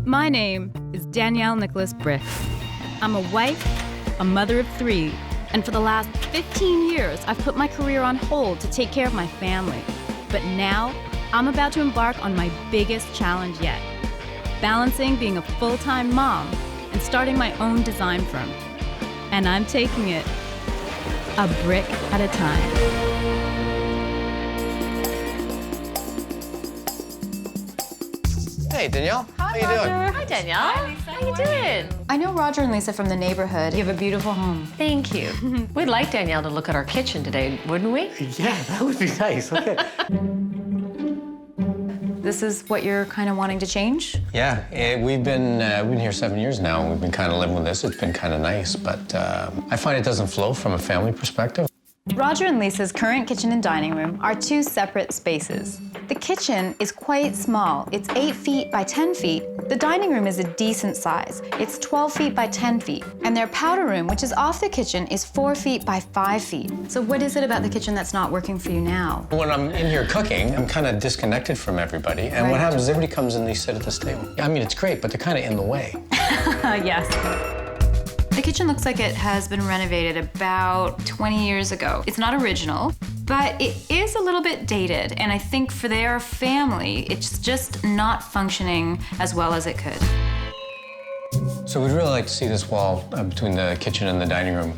My name is Danielle Bryk. I'm a wife, a mother of 3, and for the last 15 years, I've put my career on hold to take care of my family. But now, I'm about to embark on my biggest challenge yet, balancing being a full-time mom and starting my own design firm. And I'm taking it a brick at a time. Hey, Danielle. Hi, How you doing? Roger. Hi, Danielle. Hi, Lisa. How you doing? I know Roger and Lisa from the neighborhood. You have a beautiful home. Thank you. We'd like Danielle to look at our kitchen today, wouldn't we? Yeah, that would be nice. Okay. This is what you're kind of wanting to change? Yeah, we've been here 7 years now, and we've been kind of living with this. It's been kind of nice, but I find it doesn't flow from a family perspective. Roger and Lisa's current kitchen and dining room are 2 separate spaces. The kitchen is quite small. It's 8 feet by 10 feet. The dining room is a decent size. It's 12 feet by 10 feet. And their powder room, which is off the kitchen, is 4 feet by 5 feet. So what is it about the kitchen that's not working for you now? When I'm in here cooking, I'm kind of disconnected from everybody. And what happens is everybody comes in and they sit at this table. I mean, it's great, but they're kind of in the way. Yes. The kitchen looks like it has been renovated about 20 years ago. It's not original, but it is a little bit dated, and I think for their family, it's just not functioning as well as it could. So we'd really like to see this wall between the kitchen and the dining room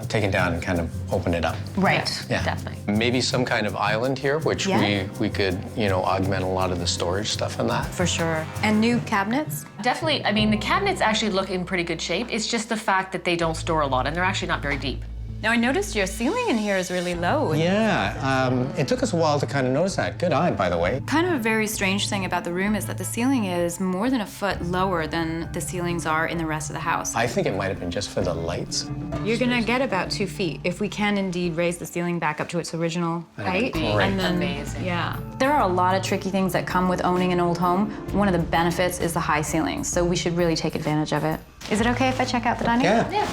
taken down and kind of open it up. Right. Yeah. Definitely. Maybe some kind of island here, which we could, augment a lot of the storage stuff in that. For sure. And new cabinets? Definitely. I mean, the cabinets actually look in pretty good shape. It's just the fact that they don't store a lot, and they're actually not very deep. Now, I noticed your ceiling in here is really low. Yeah, it took us a while to kind of notice that. Good eye, by the way. Kind of a very strange thing about the room is that the ceiling is more than a foot lower than the ceilings are in the rest of the house. I think it might have been just for the lights. You're gonna get about 2 feet if we can indeed raise the ceiling back up to its original height. Great. And then, amazing. Yeah. There are a lot of tricky things that come with owning an old home. One of the benefits is the high ceilings, so we should really take advantage of it. Is it okay if I check out the dining room? Yeah.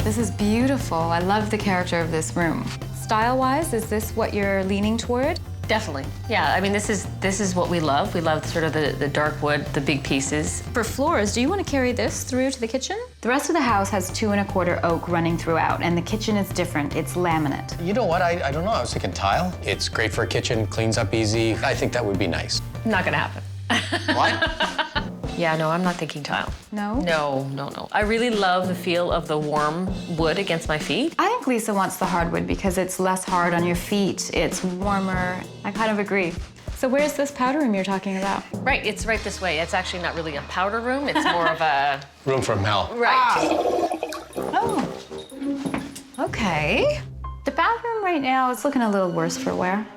This is beautiful. I love the character of this room. Style-wise, is this what you're leaning toward? Definitely. Yeah, I mean, this is what we love. We love sort of the dark wood, the big pieces. For floors, do you want to carry this through to the kitchen? The rest of the house has 2 1/4 oak running throughout, and the kitchen is different. It's laminate. You know what? I don't know. I was thinking tile. It's great for a kitchen, cleans up easy. I think that would be nice. Not gonna happen. What? Yeah, no, I'm not thinking tile. No? No. I really love the feel of the warm wood against my feet. I think Lisa wants the hardwood because it's less hard on your feet. It's warmer. I kind of agree. So where's this powder room you're talking about? Right, it's right this way. It's actually not really a powder room. It's more of a... Room from hell. Right. Oh. Okay. The bathroom right now is looking a little worse for wear.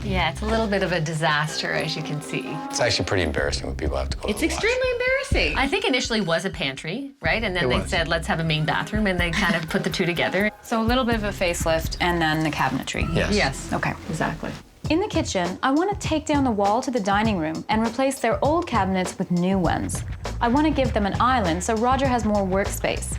Yeah, it's a little bit of a disaster, as you can see. It's actually pretty embarrassing when people have to go to It's the wash. extremely embarrassing. I think initially was a pantry, right? And then It they was. said, let's have a main bathroom, and they kind of put the two together. So a little bit of a facelift and then the cabinetry. Yes. Yes. Okay. Exactly. In the kitchen, I want to take down the wall to the dining room and replace their old cabinets with new ones. I want to give them an island so Roger has more workspace.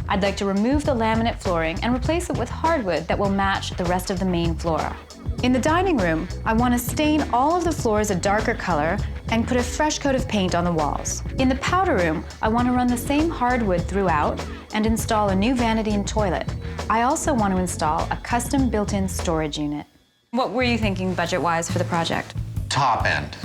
I'd like to remove the laminate flooring and replace it with hardwood that will match the rest of the main floor. In the dining room, I want to stain all of the floors a darker color and put a fresh coat of paint on the walls. In the powder room, I want to run the same hardwood throughout and install a new vanity and toilet. I also want to install a custom built-in storage unit. What were you thinking budget-wise for the project? Top end.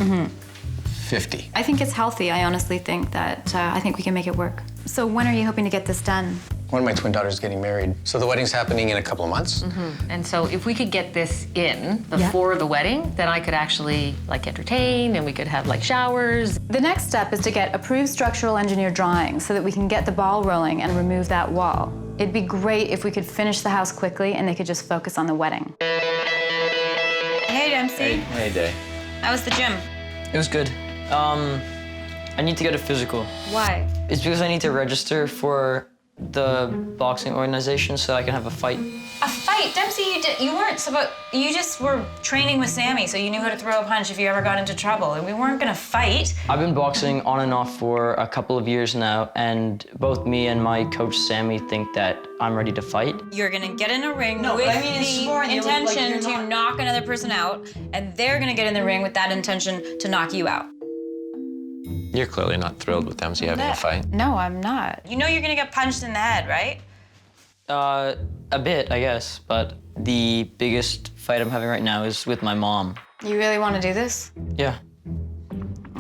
50. I think it's healthy. I honestly think that I think we can make it work. So when are you hoping to get this done? One of my twin daughters is getting married, so the wedding's happening in a couple of months. And so if we could get this in before the wedding, then I could actually entertain, and we could have showers. The next step is to get approved structural engineer drawings so that we can get the ball rolling and remove that wall. It'd be great if we could finish the house quickly and they could just focus on the wedding. Hey, Dempsey. Hey, Day. How was the gym? It was good. I need to get a physical. Why? It's because I need to register for the boxing organization so I can have a fight. A fight? wait, Dempsey, you weren't supposed. You just were training with Sammy, so you knew how to throw a punch if you ever got into trouble, and we weren't gonna fight. I've been boxing on and off for a couple of years now, and both me and my coach Sammy think that I'm ready to fight. You're gonna get in a ring No, with but I mean, it's the sparring, you're like, intention you're to not- knock another person out, and they're gonna get in the ring with that intention to knock you out. You're clearly not thrilled with Dempsey having a fight. No, I'm not. You know you're gonna get punched in the head, right? A bit, I guess, but the biggest fight I'm having right now is with my mom. You really want to do this? Yeah.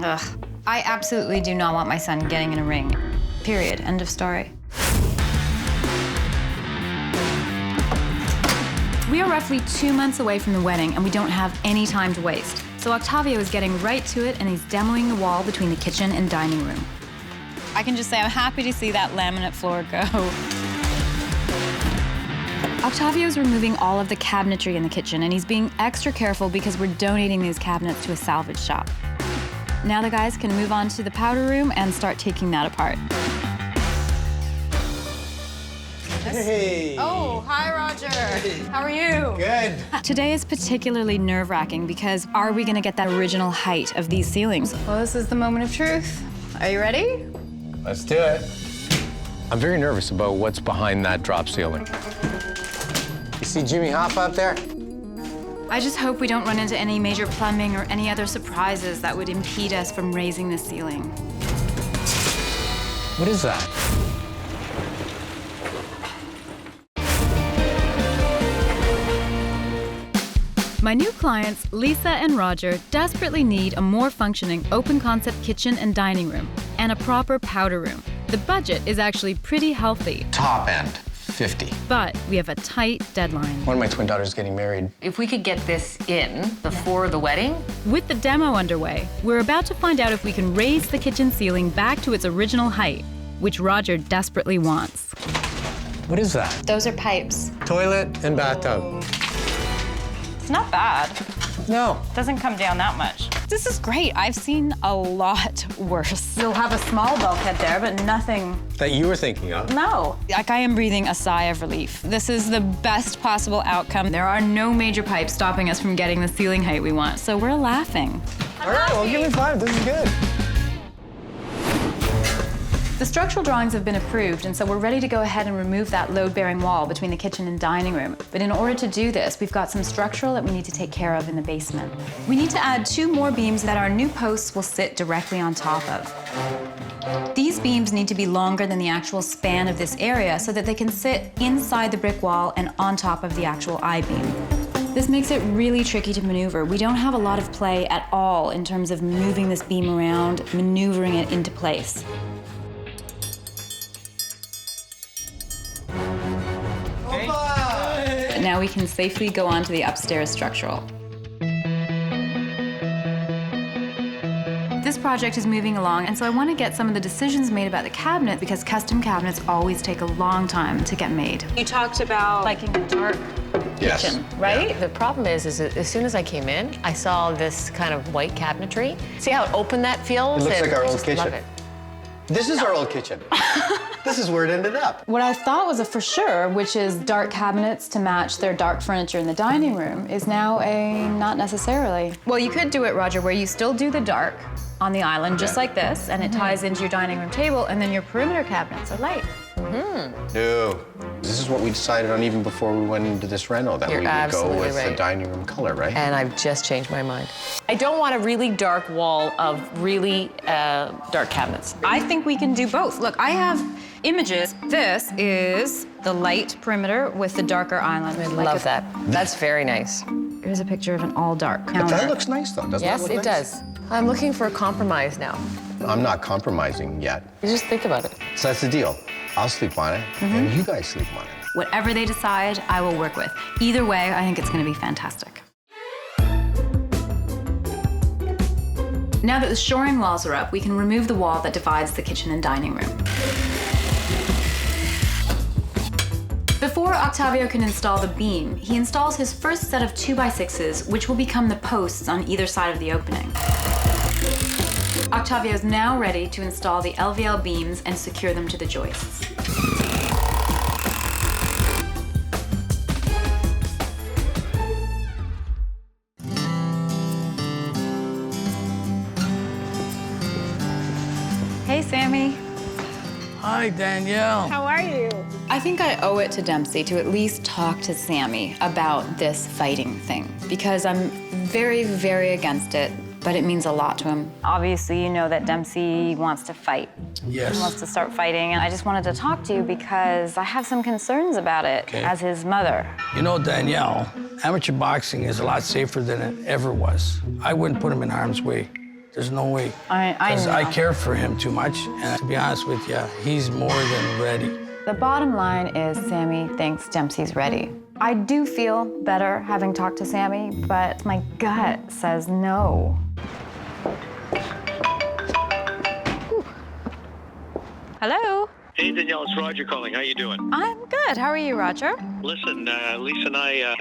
Ugh. I absolutely do not want my son getting in a ring. Period. End of story. We are roughly 2 months away from the wedding, and we don't have any time to waste. So Octavio is getting right to it, and he's demoing the wall between the kitchen and dining room. I can just say I'm happy to see that laminate floor go. Octavio's removing all of the cabinetry in the kitchen, and he's being extra careful because we're donating these cabinets to a salvage shop. Now the guys can move on to the powder room and start taking that apart. Hey. Oh, hi, Roger. How are you? Good. Today is particularly nerve-wracking because are we gonna get that original height of these ceilings? Well, this is the moment of truth. Are you ready? Let's do it. I'm very nervous about what's behind that drop ceiling. You see Jimmy Hoffa up there? I just hope we don't run into any major plumbing or any other surprises that would impede us from raising the ceiling. What is that? My new clients, Lisa and Roger, desperately need a more functioning open-concept kitchen and dining room, and a proper powder room. The budget is actually pretty healthy, Top end, 50. but we have a tight deadline. One of my twin daughters getting married. If we could get this in before the wedding, With the demo underway, we're about to find out if we can raise the kitchen ceiling back to its original height, which Roger desperately wants. What is that? Those are pipes. Toilet and bathtub. It's not bad. No. Doesn't come down that much. This is great. I've seen a lot worse. You'll have a small bulkhead there, but nothing. That you were thinking of. No. Like, I am breathing a sigh of relief. This is the best possible outcome. There are no major pipes stopping us from getting the ceiling height we want, so we're laughing. All right, well, give me 5. This is good. The structural drawings have been approved, and so we're ready to go ahead and remove that load-bearing wall between the kitchen and dining room. But in order to do this, we've got some structural that we need to take care of in the basement. We need to add 2 more beams that our new posts will sit directly on top of. These beams need to be longer than the actual span of this area so that they can sit inside the brick wall and on top of the actual I-beam. This makes it really tricky to maneuver. We don't have a lot of play at all in terms of moving this beam around, maneuvering it into place. Now we can safely go on to the upstairs structural. This project is moving along, and so I want to get some of the decisions made about the cabinet because custom cabinets always take a long time to get made. You talked about liking a dark kitchen, right? the problem is as soon as I came in, I saw this kind of white cabinetry. See how open that feels? It looks And like our I old just kitchen. love it. This is our old kitchen. This is where it ended up. What I thought was a for sure, which is dark cabinets to match their dark furniture in the dining room, is now a not necessarily. Well, you could do it, Roger, where you still do the dark on the island, just like this, and it ties into your dining room table, and then your perimeter cabinets are light. No. This is what we decided on even before we went into this reno, that You're we would go absolutely with the right. dining room color, right? And I've just changed my mind. I don't want a really dark wall of really dark cabinets. I think we can do both. Look, I have images. This is the light perimeter with the darker island. I love that. That's very nice. Here's a picture of an all dark But counter. that looks nice, though, doesn't Yes, it? it look nice? does. I'm looking for a compromise now. I'm not compromising yet. You just think about it. So that's the deal. I'll sleep on it, and you guys sleep on it. Whatever they decide, I will work with. Either way, I think it's going to be fantastic. Now that the shoring walls are up, we can remove the wall that divides the kitchen and dining room. Before Octavio can install the beam, he installs his first set of 2x6s, which will become the posts on either side of the opening. Octavio is now ready to install the LVL beams and secure them to the joists. Sammy. Hi, Danielle. How are you? I think I owe it to Dempsey to at least talk to Sammy about this fighting thing, because I'm very, very against it, but it means a lot to him. Obviously, you know that Dempsey wants to fight. Yes. He wants to start fighting, and I just wanted to talk to you because I have some concerns about it as his mother. You know, Danielle, amateur boxing is a lot safer than it ever was. I wouldn't put him in harm's way. There's no way. I Because know. I care for him too much, and to be honest with you, he's more than ready. The bottom line is Sammy thinks Dempsey's ready. I do feel better having talked to Sammy, but my gut says no. Ooh. Hello? Hey, Danielle, it's Roger calling. How you doing? I'm good. How are you, Roger? Listen, Lisa and I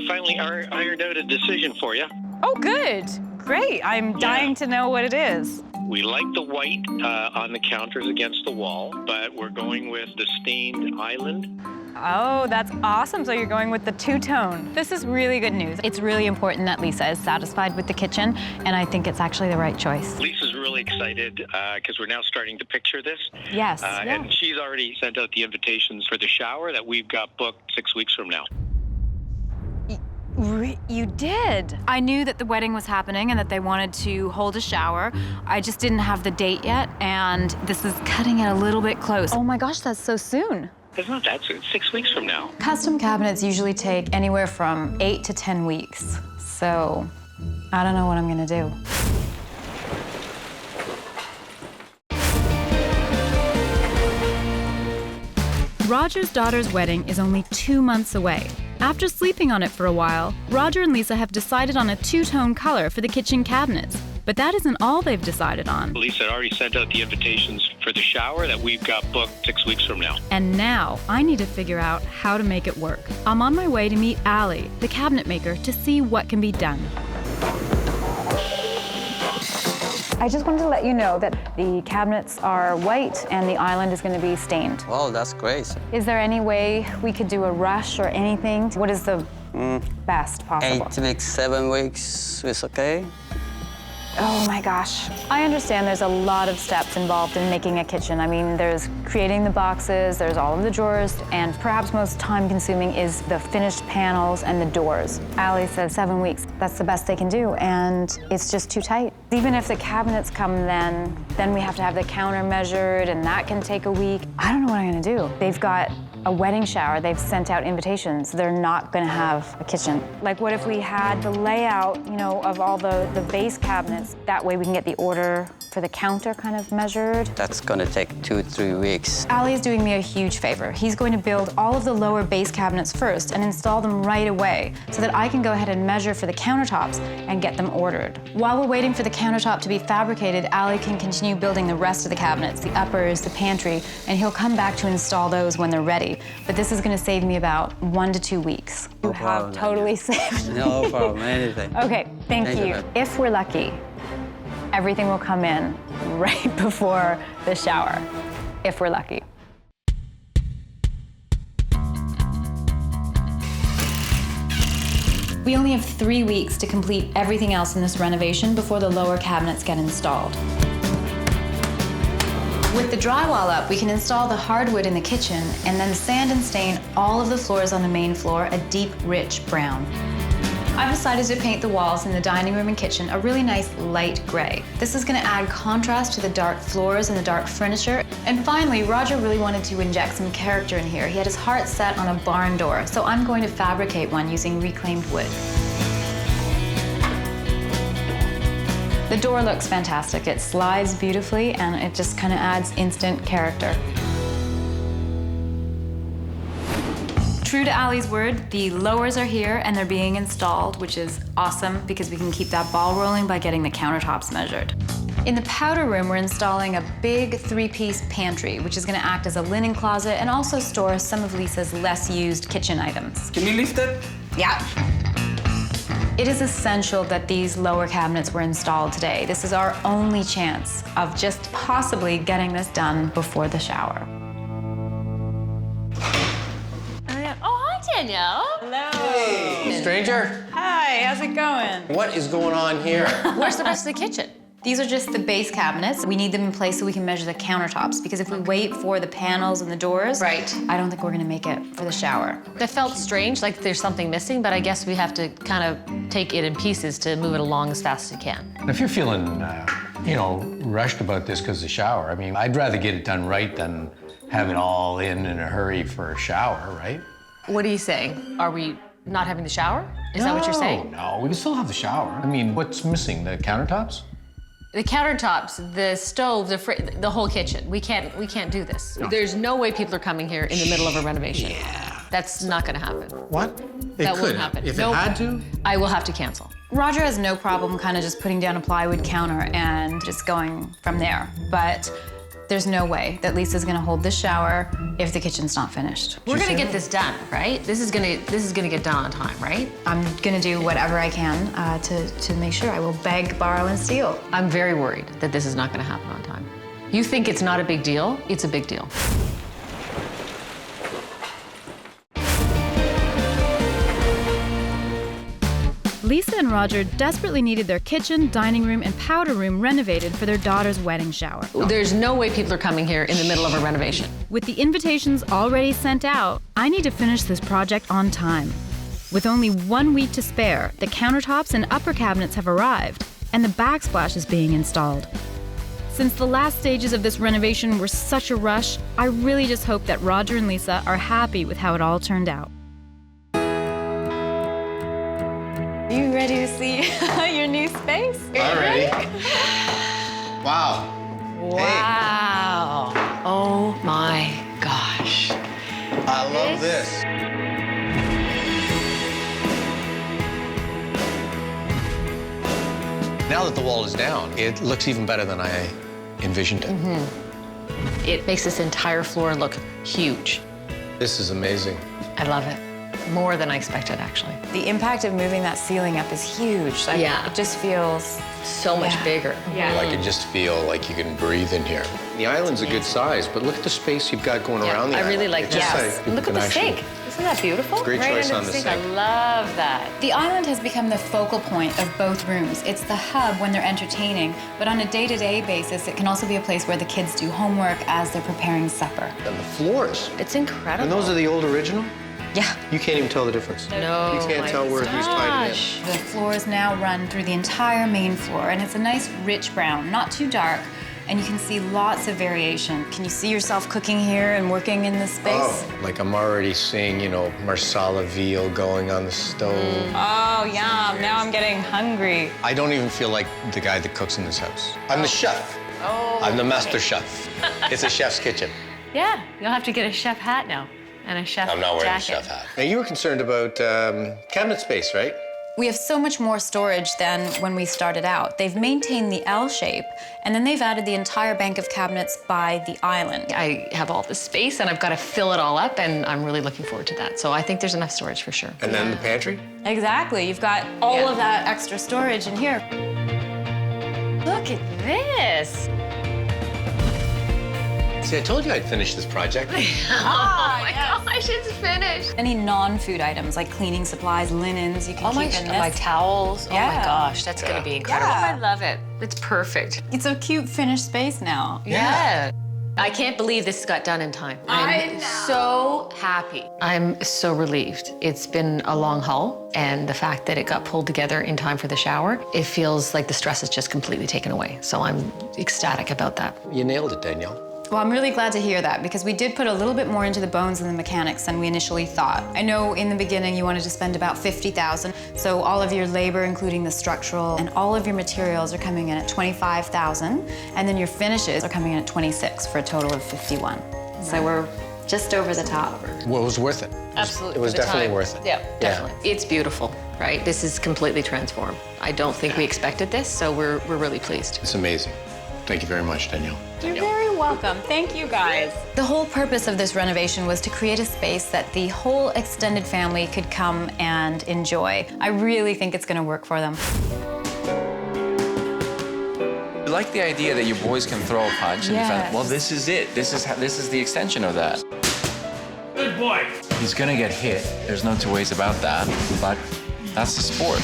finally ironed out a decision for you. Oh, good. Great. I'm dying to know what it is. We like the white on the counters against the wall, but we're going with the stained island. Oh, that's awesome. So you're going with the two-tone. This is really good news. It's really important that Lisa is satisfied with the kitchen, and I think it's actually the right choice. Lisa's really excited because we're now starting to picture this. Yes. And she's already sent out the invitations for the shower that we've got booked 6 weeks from now. You did? I knew that the wedding was happening and that they wanted to hold a shower. I just didn't have the date yet, and this is cutting it a little bit close. Oh my gosh, that's so soon. It's not that soon. 6 weeks from now. Custom cabinets usually take anywhere from 8 to 10 weeks. So I don't know what I'm gonna do. Roger's daughter's wedding is only 2 months away. After sleeping on it for a while, Roger and Lisa have decided on a two-tone color for the kitchen cabinets. But that isn't all they've decided on. Lisa had already sent out the invitations for the shower that we've got booked 6 weeks from now. And now I need to figure out how to make it work. I'm on my way to meet Allie, the cabinet maker, to see what can be done. I just wanted to let you know that the cabinets are white and the island is going to be stained. Wow, that's great. Is there any way we could do a rush or anything? What is the best possible? 8 weeks, 7 weeks is okay. Oh my gosh. I understand there's a lot of steps involved in making a kitchen. I mean, there's creating the boxes, there's all of the drawers, and perhaps most time-consuming is the finished panels and the doors. Allie says 7 weeks. That's the best they can do, and it's just too tight. Even if the cabinets come then we have to have the counter measured, and that can take a week. I don't know what I'm gonna do. They've got a wedding shower, they've sent out invitations. They're not gonna have a kitchen. Like, what if we had the layout, you know, of all the base cabinets? That way we can get the order for the counter kind of measured. That's gonna take 2-3 weeks. Ali is doing me a huge favor. He's going to build all of the lower base cabinets first and install them right away so that I can go ahead and measure for the countertops and get them ordered. While we're waiting for the countertop to be fabricated, Ali can continue building the rest of the cabinets, the uppers, the pantry, and he'll come back to install those when they're ready. But this is gonna save me about 1 to 2 weeks. You have totally saved me. No problem, anything. Okay, thank you. If we're lucky, everything will come in right before the shower, if we're lucky. We only have 3 weeks to complete everything else in this renovation before the lower cabinets get installed. With the drywall up, we can install the hardwood in the kitchen and then sand and stain all of the floors on the main floor a deep, rich brown. I've decided to paint the walls in the dining room and kitchen a really nice light gray. This is going to add contrast to the dark floors and the dark furniture. And finally, Roger really wanted to inject some character in here. He had his heart set on a barn door, so I'm going to fabricate one using reclaimed wood. The door looks fantastic. It slides beautifully and it just kind of adds instant character. True to Ali's word, the lowers are here and they're being installed, which is awesome because we can keep that ball rolling by getting the countertops measured. In the powder room, we're installing a big 3-piece pantry, which is going to act as a linen closet and also store some of Lisa's less used kitchen items. Can you lift it? Yeah. It is essential that these lower cabinets were installed today. This is our only chance of just possibly getting this done before the shower. Danielle. Hello. Hey, stranger. Hi, how's it going? What is going on here? Where's the rest of the kitchen? These are just the base cabinets. We need them in place so we can measure the countertops, because if we wait for the panels and the doors, Right. I don't think we're gonna make it for the shower. That felt strange, like there's something missing, but I guess we have to kind of take it in pieces to move it along as fast as you can. If you're feeling, you know, rushed about this because of the shower, I mean, I'd rather get it done right than have it all in a hurry for a shower, right? What are you saying? Are we not having the shower? Is that what you're saying? No, we can still have the shower. I mean, what's missing? The countertops? The countertops, the stove, the whole kitchen. We can't do this. No. There's no way people are coming here in the middle of a renovation. Yeah. That's not gonna happen. What? That won't happen. If Nope. it had to? I will have to cancel. Roger has no problem kind of just putting down a plywood counter and just going from there. But there's no way that Lisa's gonna hold this shower if the kitchen's not finished. We're gonna get this done, right? This is gonna get done on time, right? I'm gonna do whatever I can to make sure. I will beg, borrow, and steal. I'm very worried that this is not gonna happen on time. You think it's not a big deal? It's a big deal. Lisa and Roger desperately needed their kitchen, dining room, and powder room renovated for their daughter's wedding shower. There's no way people are coming here in the middle of a renovation. With the invitations already sent out, I need to finish this project on time. With only 1 week to spare, the countertops and upper cabinets have arrived, and the backsplash is being installed. Since the last stages of this renovation were such a rush, I really just hope that Roger and Lisa are happy with how it all turned out. Are you ready to see your new space? Alrighty. Wow. Wow. Oh my gosh. I love this. Now that the wall is down, it looks even better than I envisioned it. Mm-hmm. It makes this entire floor look huge. This is amazing. I love it. More than I expected, actually. The impact of moving that ceiling up is huge. Like, Yeah. It just feels So much bigger. Yeah. I can just feel like you can breathe in here. The island's a good size, but look at the space you've got going around the I island. really like It's just this. people Look at can the actually- sink. Isn't that beautiful? Great right choice under on the sink. sink. I love that. The island has become the focal point of both rooms. It's the hub when they're entertaining, but on a day-to-day basis, it can also be a place where the kids do homework as they're preparing supper. And the floors. It's incredible. And those are the old original? Yeah. You can't even tell the difference. No. You can't tell where who's tied in. gosh. The floors now run through the entire main floor, and it's a nice rich brown, not too dark, and you can see lots of variation. Can you see yourself cooking here and working in this space? Oh, like I'm already seeing, you know, marsala veal going on the stove. Oh, yum. Now I'm getting hungry. I don't even feel like the guy that cooks in this house. I'm the chef. Oh. I'm the master chef. It's a chef's kitchen. Yeah, you'll have to get a chef hat now and a chef I'm not wearing jacket. a chef hat. Now, you were concerned about cabinet space, right? We have so much more storage than when we started out. They've maintained the L shape, and then they've added the entire bank of cabinets by the island. I have all this space and I've got to fill it all up, and I'm really looking forward to that. So I think there's enough storage for sure. And then the pantry? Exactly. You've got all of that extra storage in here. Look at this. See, I told you I'd finish this project. Oh my gosh, it's finished. Any non-food items like cleaning supplies, linens, you can Oh my, keep in this. my towels. Oh my Yeah. gosh, that's gonna be incredible. Yeah. I love it. It's perfect. It's a cute finished space now. Yeah. I can't believe this got done in time. I'm so happy. I'm so relieved. It's been a long haul, and the fact that it got pulled together in time for the shower, it feels like the stress is just completely taken away. So I'm ecstatic about that. You nailed it, Danielle. Well, I'm really glad to hear that because we did put a little bit more into the bones and the mechanics than we initially thought. I know in the beginning you wanted to spend about $50,000, so all of your labor, including the structural, and all of your materials are coming in at $25,000, and then your finishes are coming in at $26,000 for a total of $51,000. So we're just over the top. Well, it was worth it. Absolutely. It was for the definitely time. worth it. Yeah, definitely. It's beautiful, right? This is completely transformed. I don't think we expected this, so we're really pleased. It's amazing. Thank you very much, Danielle. You're very welcome. Thank you, guys. The whole purpose of this renovation was to create a space that the whole extended family could come and enjoy. I really think it's going to work for them. I like the idea that your boys can throw a punch and defend. Yes. Well, this is it. This is the extension of that. Good boy. He's gonna get hit. There's no two ways about that. But that's the sport.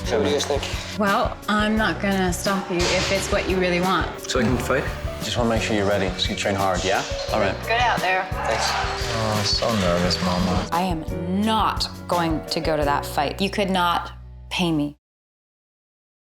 So what do you guys think? Well, I'm not gonna stop you if it's what you really want. So I can fight? Just want to make sure you're ready, so you train hard, yeah? All right. Good out there. Thanks. Oh, so nervous, Mama. I am not going to go to that fight. You could not pay me.